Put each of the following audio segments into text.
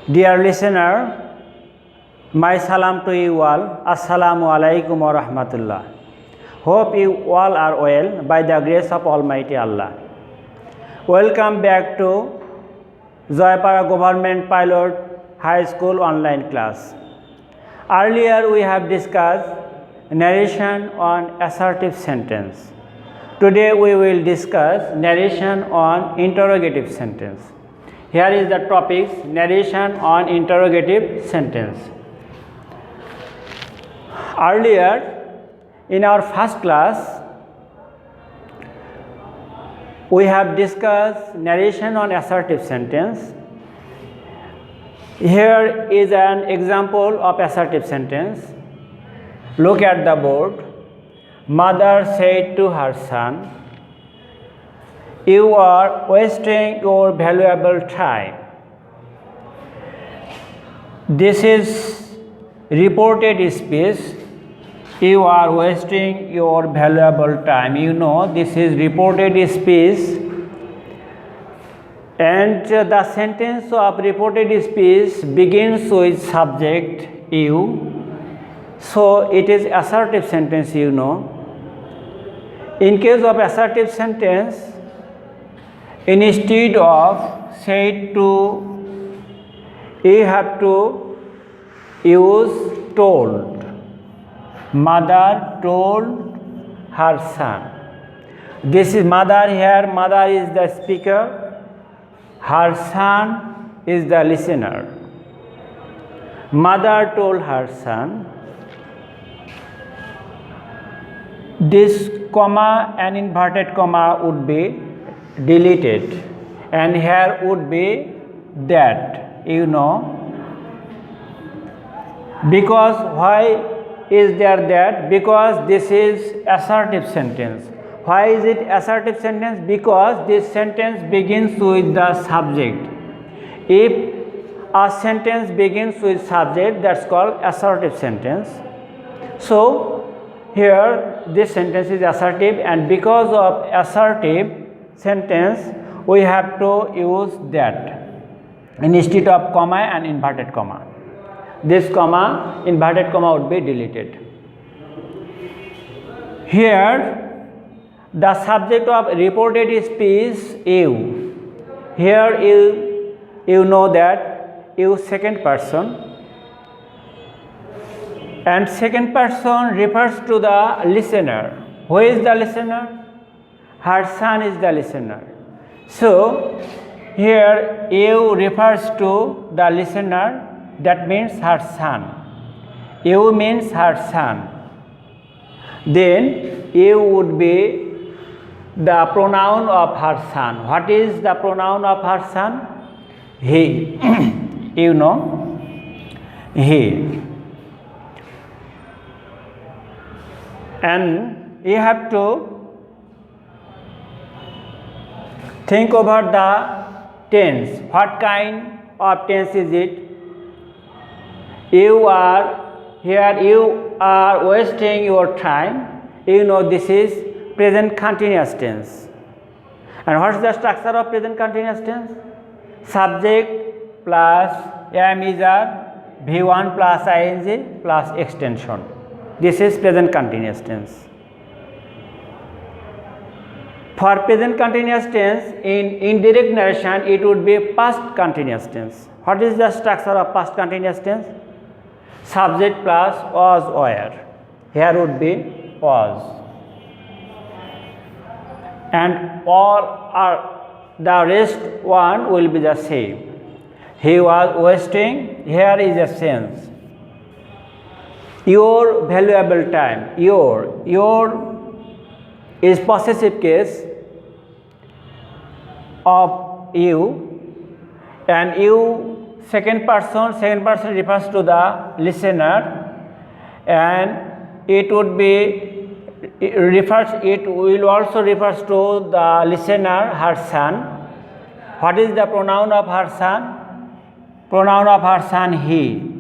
Dear listener, my salam to you all. Assalamu alaikum wa rahmatullah. Hope you all are well by the grace of Almighty Allah. Welcome back to Joypara Government Pilot High School online class. Earlier we have discussed narration on assertive sentence. Today we will discuss narration on interrogative sentence. Here is the topic, narration on interrogative sentence. Earlier in our first class we have discussed narration on assertive sentence. Here is an example of assertive sentence. Look at the board. Mother said to her son, "You are wasting your valuable time." This is reported speech. You are wasting your valuable time. You know, this is reported speech, and the sentence of reported speech begins with subject you. So it is assertive sentence, you know. In case of assertive sentence, instead of said to, you have to use told. Mother told her son. This is mother here. Mother is the speaker. Her son is the listener. Mother told her son. This comma and inverted comma would be deleted, and here would be that, you know. Because why is there that? Because this is assertive sentence. Why is it assertive sentence? Because this sentence begins with the subject. If a sentence begins with subject, that's called assertive sentence. So here this sentence is assertive, and because of assertive sentence we have to use that instead of comma and inverted comma. This comma, inverted comma would be deleted. Here the subject of reported speech you. Here you know that you second person, and second person refers to the listener. Who is the listener? Her son is the listener. So here you refers to the listener, that means her son. You means her son. Then you would be the pronoun of her son. What is the pronoun of her son? He. You know, he. And you have to think over the tense. What kind of tense is it? You are here, you are wasting your time. You know, this is present continuous tense. And what is the structure of present continuous tense? Subject plus am is V1 plus ing plus extension. This is present continuous tense. For present continuous tense, in indirect narration it would be past continuous tense. What is the structure of past continuous tense? Subject plus was, were. Here would be was, and all are the rest one will be the same. He was wasting. Here is a sense. Your valuable time. Your is possessive case of you, and you second person refers to the listener, and it would be it will also refers to the listener, her son. What is the pronoun of her son? Pronoun of her son he.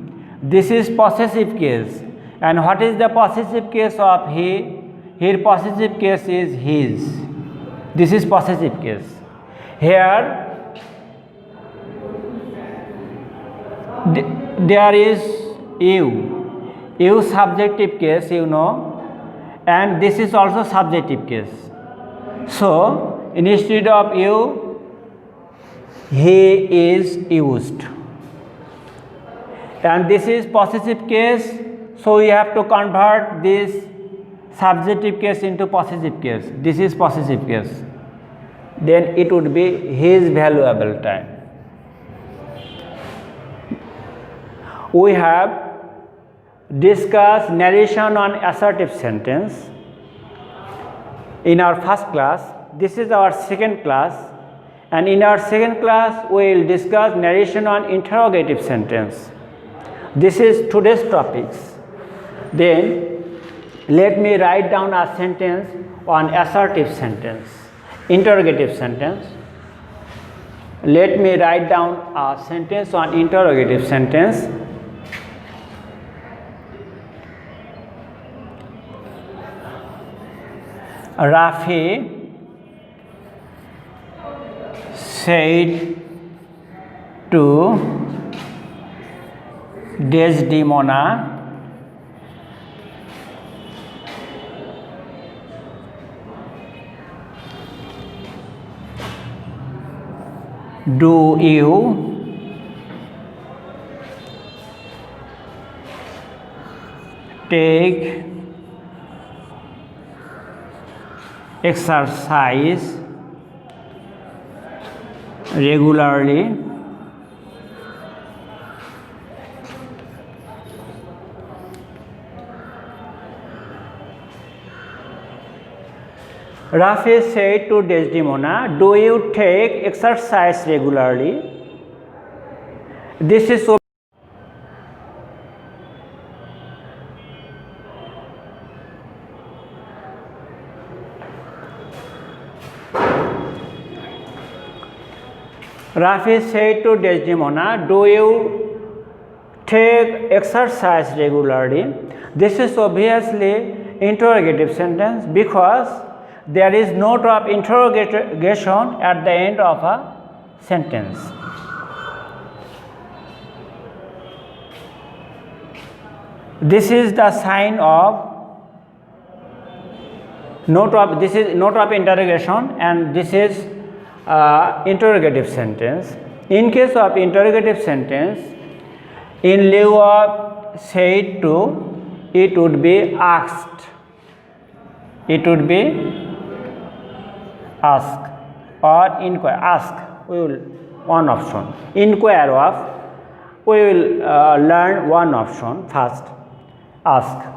This is possessive case. And what is the possessive case of he? Here possessive case is his. This is possessive case. Here there is you subjective case, you know, and this is also subjective case. So instead of you, he is used, and this is possessive case, so we have to convert this subjective case into possessive case. This is possessive case, then it would be his valuable time. We have discussed narration on assertive sentence in our first class. This is our second class, and in our second class we will discuss narration on interrogative sentence. This is today's topics. Then let me write down a sentence on assertive sentence, interrogative sentence. Let me write down a sentence on interrogative sentence. Rafi said to Desdemona, do you take exercise regularly? Rafi said to Desdemona, do you take exercise regularly? This is so. Rafi said to Desdemona, do you take exercise regularly? This is obviously interrogative sentence because there is note of interrogation at the end of a sentence. This is the sign of note of interrogation, and this is interrogative sentence. In case of interrogative sentence, in lieu of said to, it would be asked. It would be ask or inquire. Ask, we will one option. Inquire of, we will learn one option first. Ask.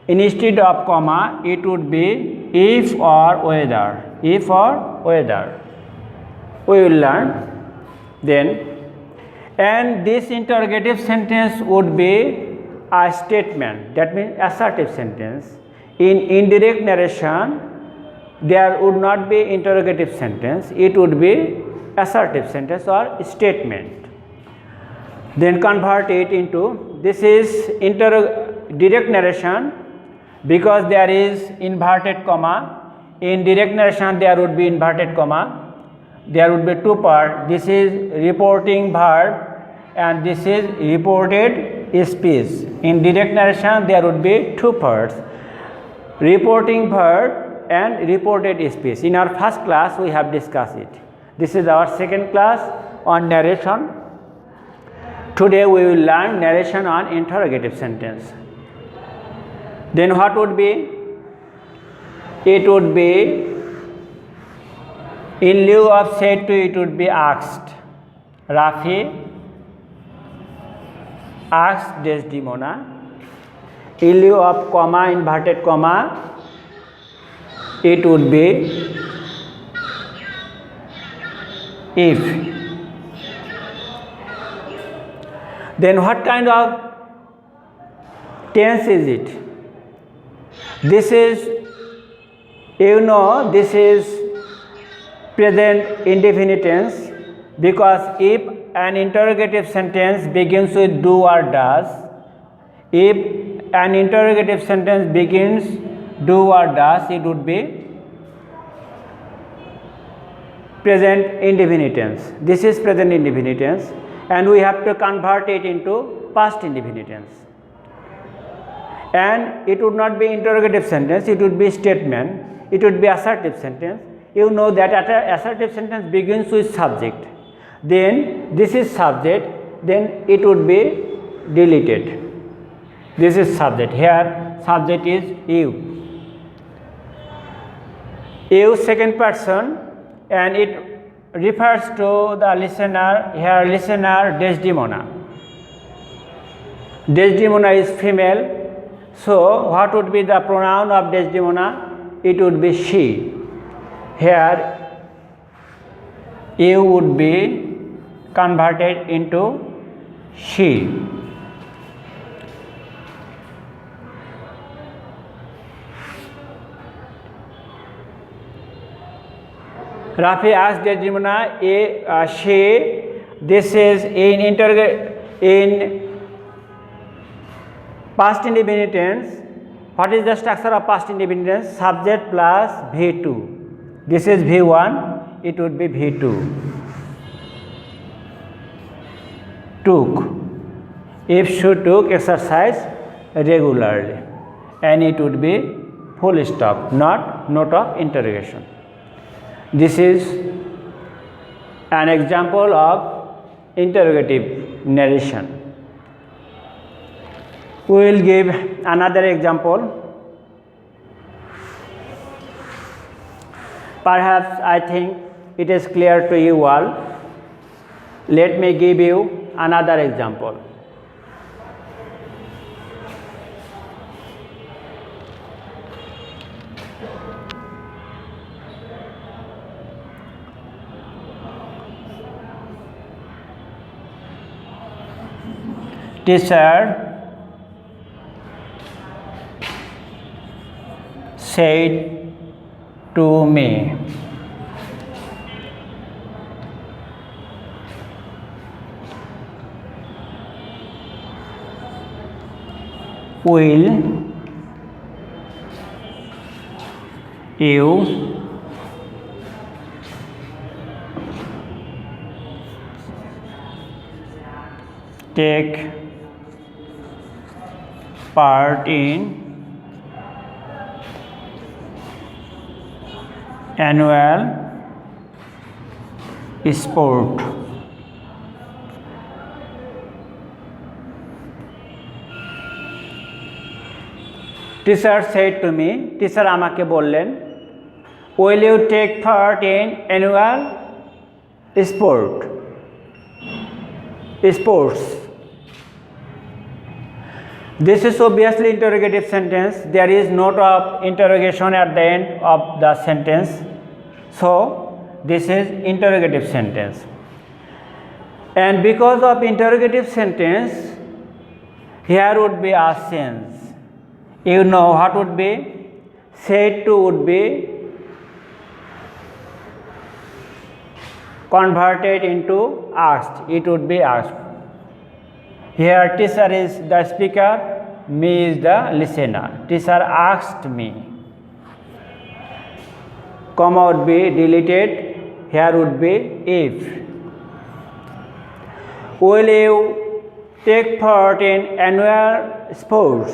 Instead of comma, it would be if or whether. If or whether. We will learn then, and this interrogative sentence would be a statement, that means assertive sentence. In indirect narration, there would not be interrogative sentence, it would be assertive sentence or statement. Then convert it into, this is direct narration because there is inverted comma. In direct narration there would be inverted comma. There would be two parts. This is reporting verb and this is reported speech. In direct narration there would be two parts, reporting verb and reported speech. In our first class we have discussed it. This is our second class on narration. Today we will learn narration on interrogative sentence. Then what would be? It would be, in lieu of said to, it would be asked. Rafi asked Desdemona. In lieu of comma, inverted comma, it would be if. Then what kind of tense is it? This is, you know, this is present indefinite tense because if an interrogative sentence begins with do or does, if an interrogative sentence begins do or does, it would be present indefinite tense. This is present indefinite tense. and we have to convert it into past indefinite tense. And it would not be interrogative sentence, it would be statement, it would be assertive sentence. You know that assertive sentence begins with subject, then this is subject, then it would be deleted. This is subject, here subject is you. You second person, and it refers to the listener, here listener Desdemona. Desdemona is female, so what would be the pronoun of Desdemona? It would be she. Here you would be converted into she. Rafi asked Desdemona, she, this is in past indefinite tense. What is the structure of past indefinite tense? Subject plus V2. This is V1, it would be V2. Took. If she took exercise regularly, and it would be full stop, not note of interrogation. This is an example of interrogative narration. We will give another example. Perhaps I think it is clear to you all. Let me give you another example. Teacher said to me, will you take part in annual sport? Teacher said to me, teacher amake bollen, will you take part in annual sports? This is obviously interrogative sentence. There is note of interrogation at the end of the sentence. So this is interrogative sentence. And because of interrogative sentence, here would be absence. You know what would be? Said to would be converted into asked. It would be asked. Here teacher is the speaker, me is the listener. Teacher asked me. Comma would be deleted. Here would be if. Will you take part in annual sports?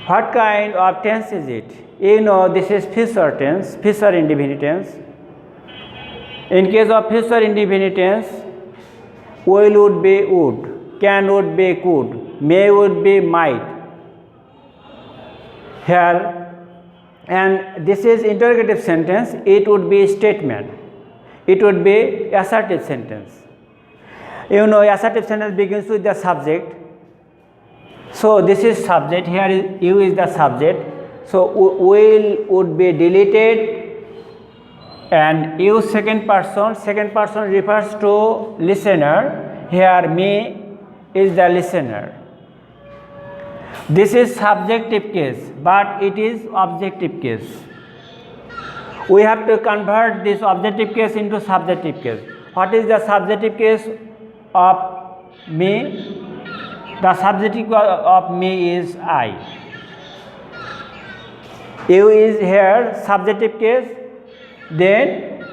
What kind of tense is it? You know this is future tense, future indefinite tense. In case of future indefinite tense, will would be would, can would be could, may would be might. Here, and this is interrogative sentence, it would be statement. It would be assertive sentence. You know assertive sentence begins with the subject. So this is subject, here is you is the subject. So will would be deleted, and you second person refers to listener. Here me is the listener. This is subjective case, but it is objective case. We have to convert this objective case into subjective case. What is the subjective case of me? The subjective of me is I. You is here subjective case, then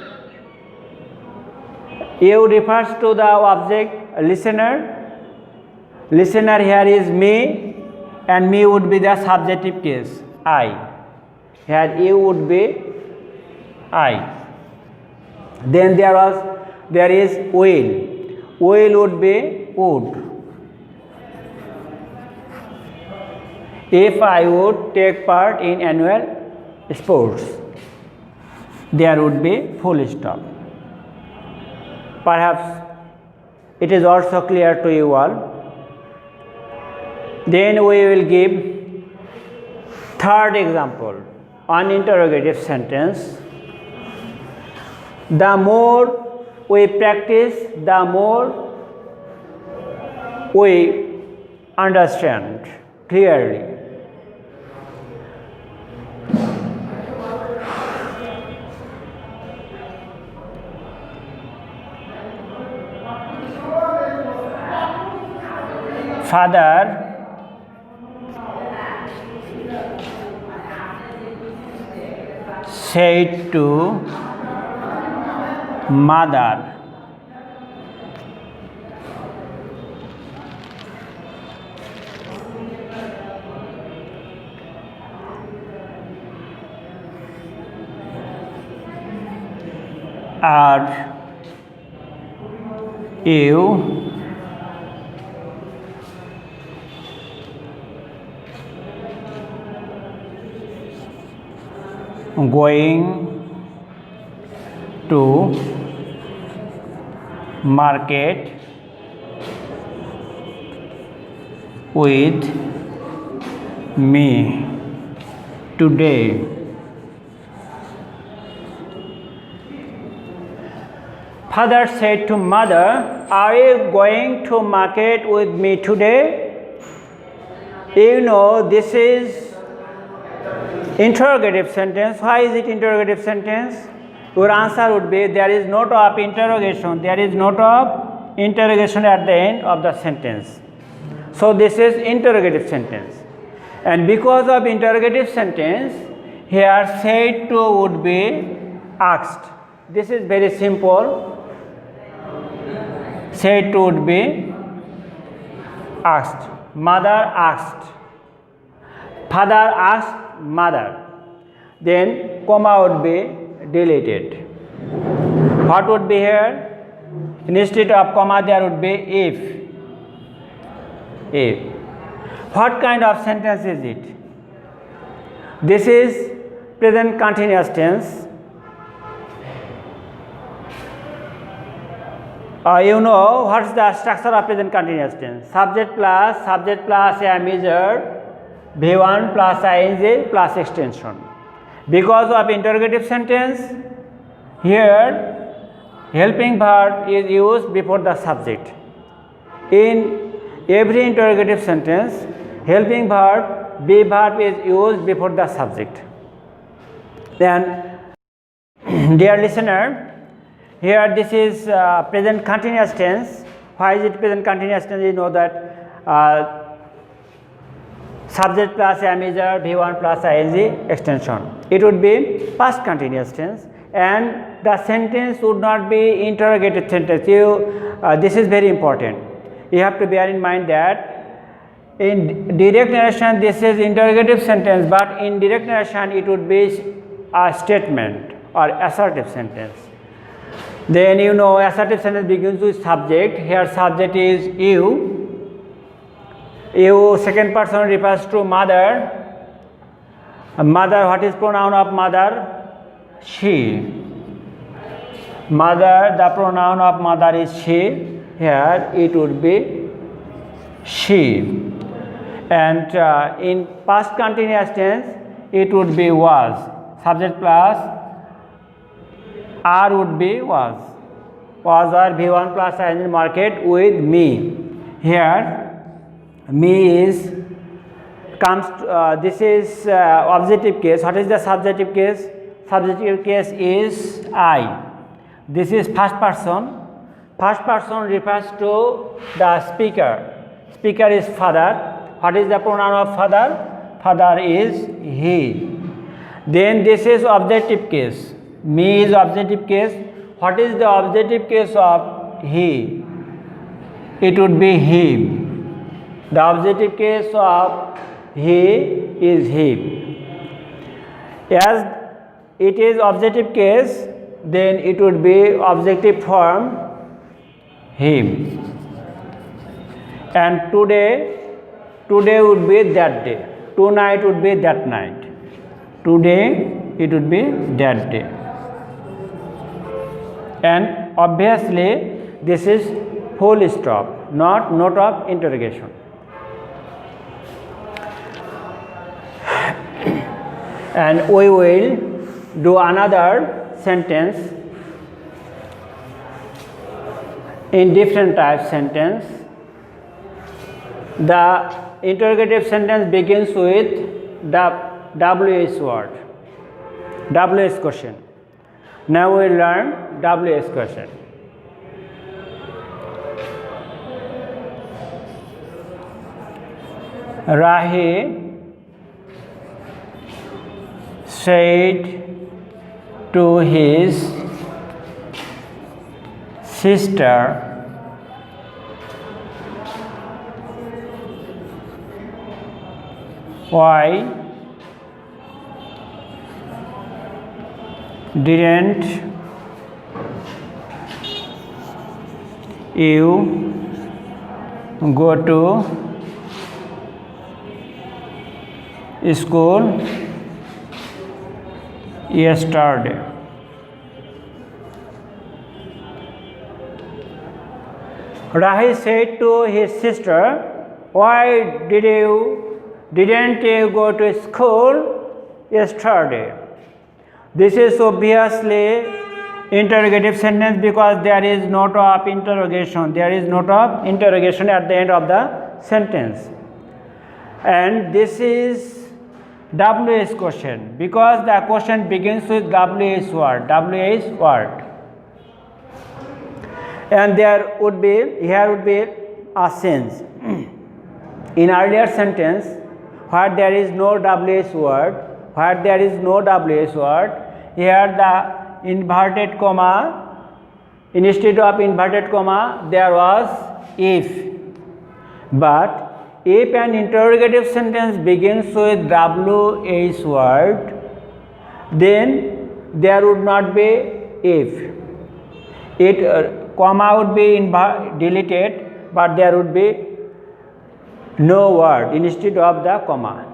You refers to the object listener. Listener here is me, and me would be the subjective case, I. Here you would be I. Then there is will. Will would be would. If I would take part in annual sports, there would be full stop. Perhaps it is also clear to you all. Then we will give third example on interrogative sentence. The more we practice, the more we understand clearly. Father said to mother, are you going to market with me today? Father said to mother, are you going to market with me today? You know, this is interrogative sentence. Why is it interrogative sentence? Your answer would be there is note of interrogation. There is note of interrogation at the end of the sentence. So this is interrogative sentence. And because of interrogative sentence, here said to would be asked. This is very simple. Said to would be asked. Mother asked. Father asked mother. Then comma would be deleted. What would be here? Instead of comma there would be if. If. What kind of sentence is it? This is present continuous tense. You know what's the structure of present continuous tense? Subject plus am is V1 plus ing plus extension. Because of interrogative sentence, here helping verb is used before the subject. In every interrogative sentence, helping verb, be verb is used before the subject. Then, dear listener, here this is present continuous tense. Why is it present continuous tense? You know that subject plus am is V1 plus ing extension. It would be past continuous tense, and the sentence would not be interrogative sentence. This is very important. You have to bear in mind that in direct narration this is interrogative sentence, but in direct narration it would be a statement or assertive sentence. Then you know assertive sentence begins with subject. Here subject is you. You second person refers to mother. Mother, what is pronoun of mother? She. Mother, the pronoun of mother is she. Here it would be she. And in past continuous tense it would be was. Subject plus R would be was. Was or V1 plus ing market with me. Here me is comes this is objective case. What is the subjective case? Subjective case is I. This is first person. First person refers to the speaker. Speaker is father. What is the pronoun of father? Father is he. Then this is objective case. Me is objective case. What is the objective case of he, it would be him. The objective case of he is he. As it is objective case, then it would be objective form him. And today would be that day. Tonight would be that night. Today it would be that day. And obviously this is full stop, not note of interrogation. And we will do another sentence in different type sentence. The interrogative sentence begins with the WH word, WH question. Now we learn WH question. Rahi said to his sister, why didn't you go to school yesterday? Rahi said to his sister, why didn't you go to school yesterday? This is obviously interrogative sentence because there is note of interrogation. There is note of interrogation at the end of the sentence. And this is WH question because the question begins with WH word. And here would be a sense. In earlier sentence, where there is no WH word, here the inverted comma, instead of inverted comma, there was if. But if an interrogative sentence begins with WH word, then there would not be if. Comma would be deleted, but there would be no word instead of the comma.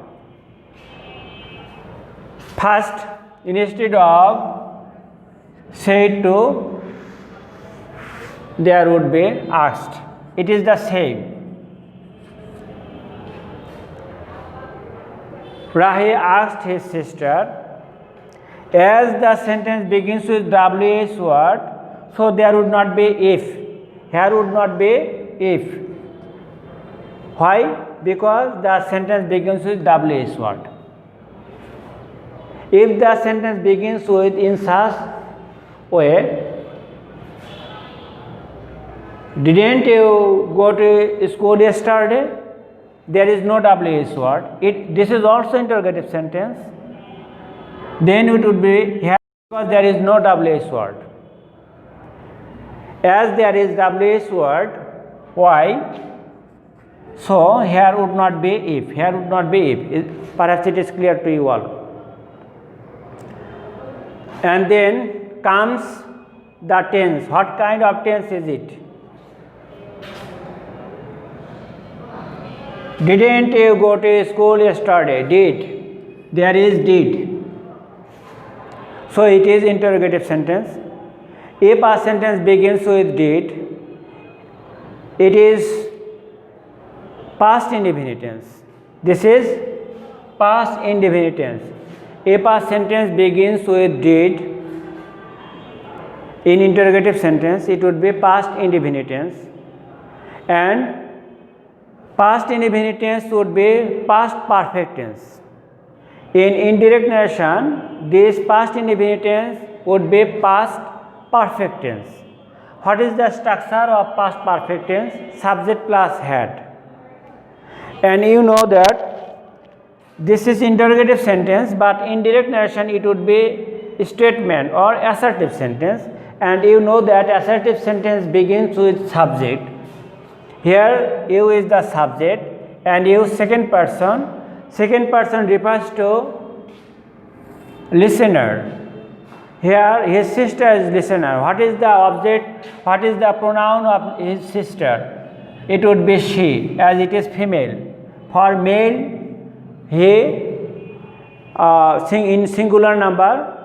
First, instead of said to, there would be asked. It is the same. Rahi asked his sister. As the sentence begins with WH word, so there would not be if. Here would not be if. Why? Because the sentence begins with WH word. If the sentence begins with in such way, didn't you go to school yesterday? There is no WH word. This is also interrogative sentence. Then it would be here because there is no WH word. As there is WH word, why? So here would not be if. Perhaps it is clear to you all. And then comes the tense. What kind of tense is it? Didn't you go to school yesterday? Did. There is did. So it is interrogative sentence. If a sentence begins with did, it is past indefinite tense. This is past indefinite tense. If a sentence begins with did in interrogative sentence, it would be past indefinite tense, and past indefinite tense would be past perfect tense. In indirect narration, this past indefinite tense would be past perfect tense. What is the structure of past perfect tense? Subject plus had. And you know that this is interrogative sentence, but in direct narration it would be statement or assertive sentence, and you know that assertive sentence begins with subject. Here you is the subject and you second person. Second person refers to listener. Here his sister is listener. What is the object? What is the pronoun of his sister? It would be she, as it is female. For male, he in singular number,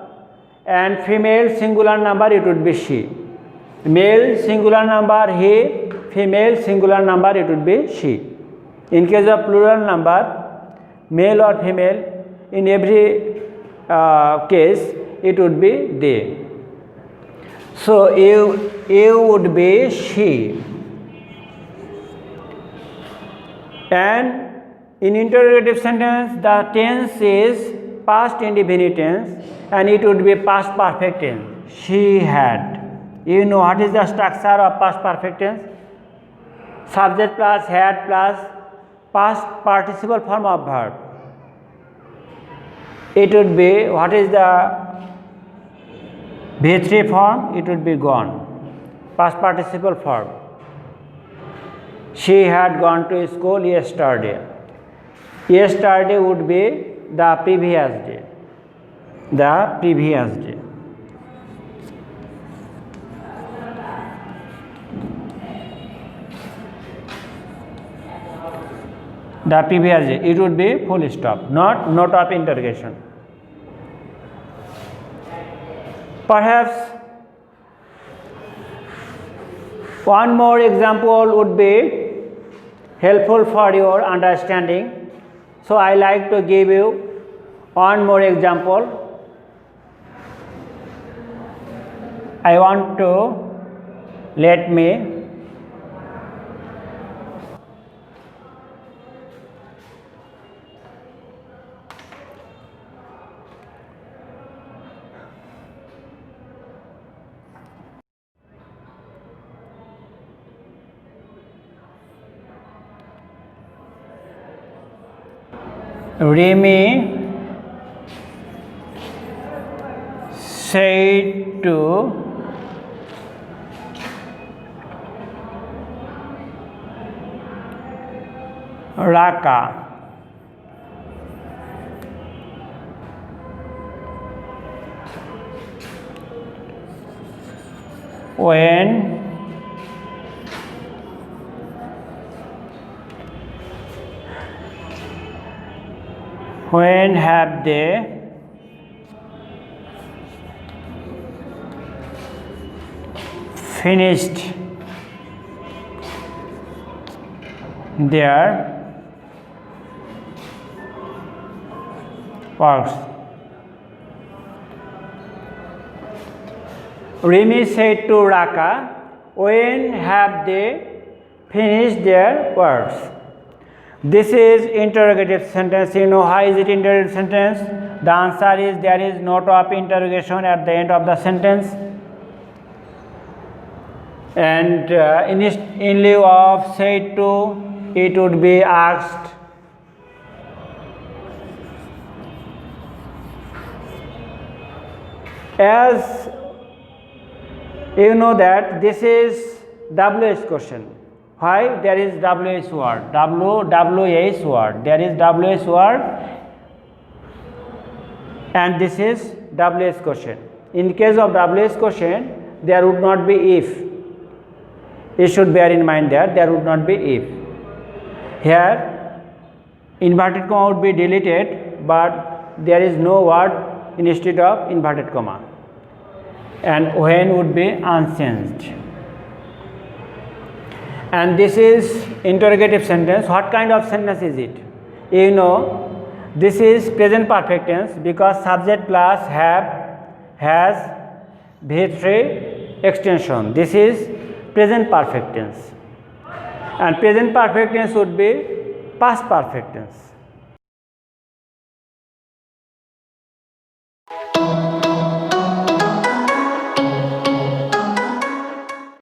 and female singular number it would be she. Male singular number he, female singular number it would be she. In case of plural number, male or female, in every case it would be they. So you would be she. And in interrogative sentence, the tense is past indefinite tense and it would be past perfect tense. She had. You know what is the structure of past perfect tense? Subject plus had plus past participle form of verb. It would be, what is the V3 form? It would be gone. Past participle form. She had gone to school yesterday. Yesterday would be the previous day. The previous day. The previous day. It would be full stop, not note of interrogation. Perhaps one more example would be helpful for your understanding. So I like to give you one more example. I want to let me Remy said to Raka, when have they finished their works? Remy said to Raka, when have they finished their works? This is interrogative sentence. You know why is it interrogative sentence? The answer is there is note of interrogation at the end of the sentence. And in lieu of said to, it would be asked. As you know that this is WH question. Why? There is WH word, WH word, there is WH word and this is WH question. In case of WH question, there would not be if. You should bear in mind that there would not be if. Here, inverted comma would be deleted, but there is no word instead of inverted comma. And when would be unchanged. And this is interrogative sentence. What kind of sentence is it? You know, this is present perfect tense because subject plus have has V3 extension. This is present perfect tense. And present perfect tense would be past perfect tense.